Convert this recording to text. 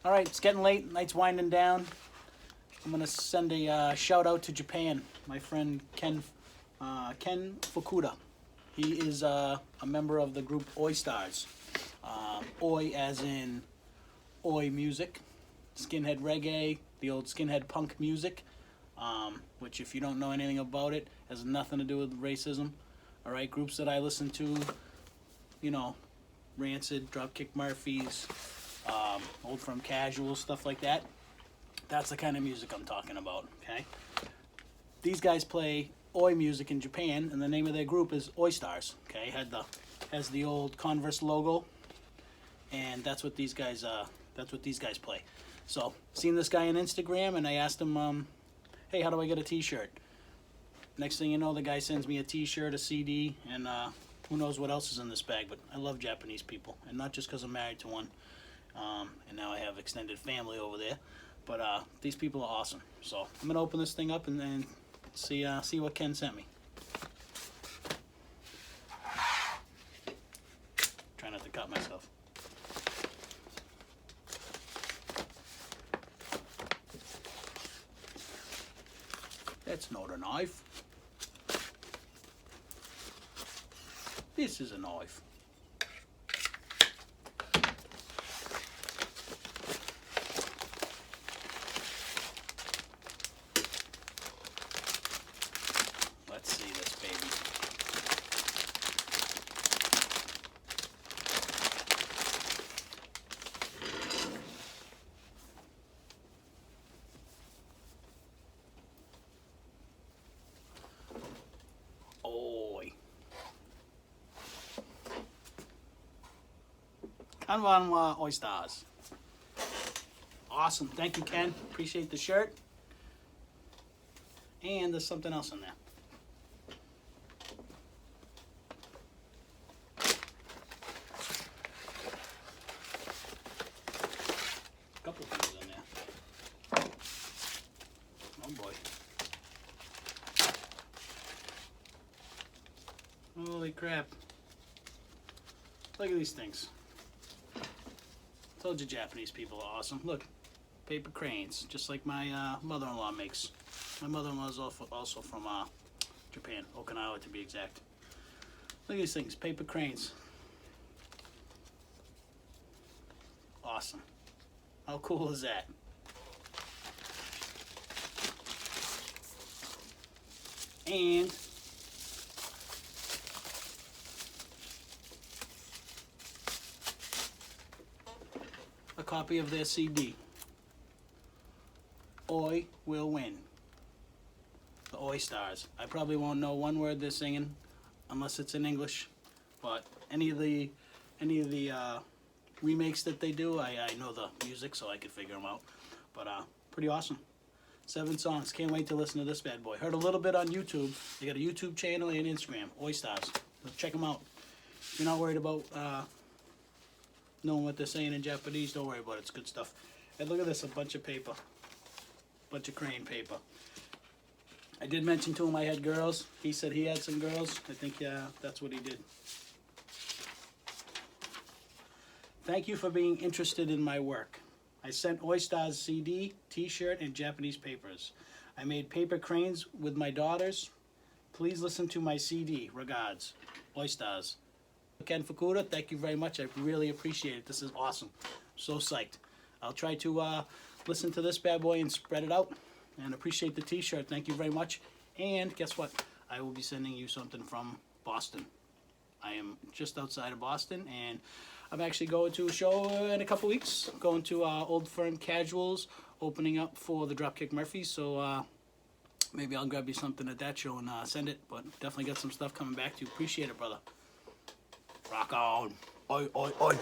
All right, it's getting late. Night's winding down. I'm gonna send a shout out to Japan. My friend Ken Fukuda. He is a member of the group Oi Stars. Oi as in Oi music, skinhead reggae, the old skinhead punk music, which if you don't know anything about it, has nothing to do with racism. All right, groups that I listen to, you know, Rancid, Dropkick Murphys, Old Firm Casual, stuff like that. That's the kind of music I'm talking about, okay? These guys play Oi music in Japan, and the name of their group is Oi Stars, okay? Has the old Converse logo, and that's what these guys play. So, seen this guy on Instagram, and I asked him, hey, how do I get a t-shirt? Next thing you know, the guy sends me a t-shirt, a CD, and who knows what else is in this bag, but I love Japanese people, and not just because I'm married to one, and now I have extended family over there, but these people are awesome. So I'm going to open this thing up and then see what Ken sent me. Try not to cut myself. That's not a knife. This is a knife. Let's see this baby. Oi. Konbanwa Oi Stars. Awesome. Thank you, Ken. Appreciate the shirt. And there's something else in there. A couple things in there. Oh boy. Holy crap. Look at these things. Told you Japanese people are awesome. Look, paper cranes, just like my mother-in-law makes. My mother-in-law is also from Japan, Okinawa to be exact. Look at these things, paper cranes. Awesome. How cool is that? And a copy of their CD. Oi will win. The Oi Stars. I probably won't know one word they're singing unless it's in English, but any of the remakes that they do, I know the music, so I could figure them out. But pretty awesome. 7 songs. Can't wait to listen to this bad boy. Heard a little bit on YouTube. They got a YouTube channel and Instagram. Oi Stars. Check them out. If you're not worried about knowing what they're saying in Japanese, don't worry about it. It's good stuff. And look at this, a bunch of paper. Bunch of crane paper. I did mention to him I had girls. He said he had some girls. I think, yeah, that's what he did. Thank you for being interested in my work. I sent Oi Stars CD, t-shirt, and Japanese papers. I made paper cranes with my daughters. Please listen to my CD. Regards, Oi Stars. Ken Fukuda, thank you very much. I really appreciate it. This is awesome. So psyched. I'll try to listen to this bad boy and spread it out. And appreciate the t-shirt. Thank you very much. And guess what? I will be sending you something from Boston. I am just outside of Boston, and I'm actually going to a show in a couple weeks. Going to Old Firm Casuals, opening up for the Dropkick Murphys. So maybe I'll grab you something at that show and send it. But definitely got some stuff coming back to you. Appreciate it, brother. Rock on. Oi, oi, oi.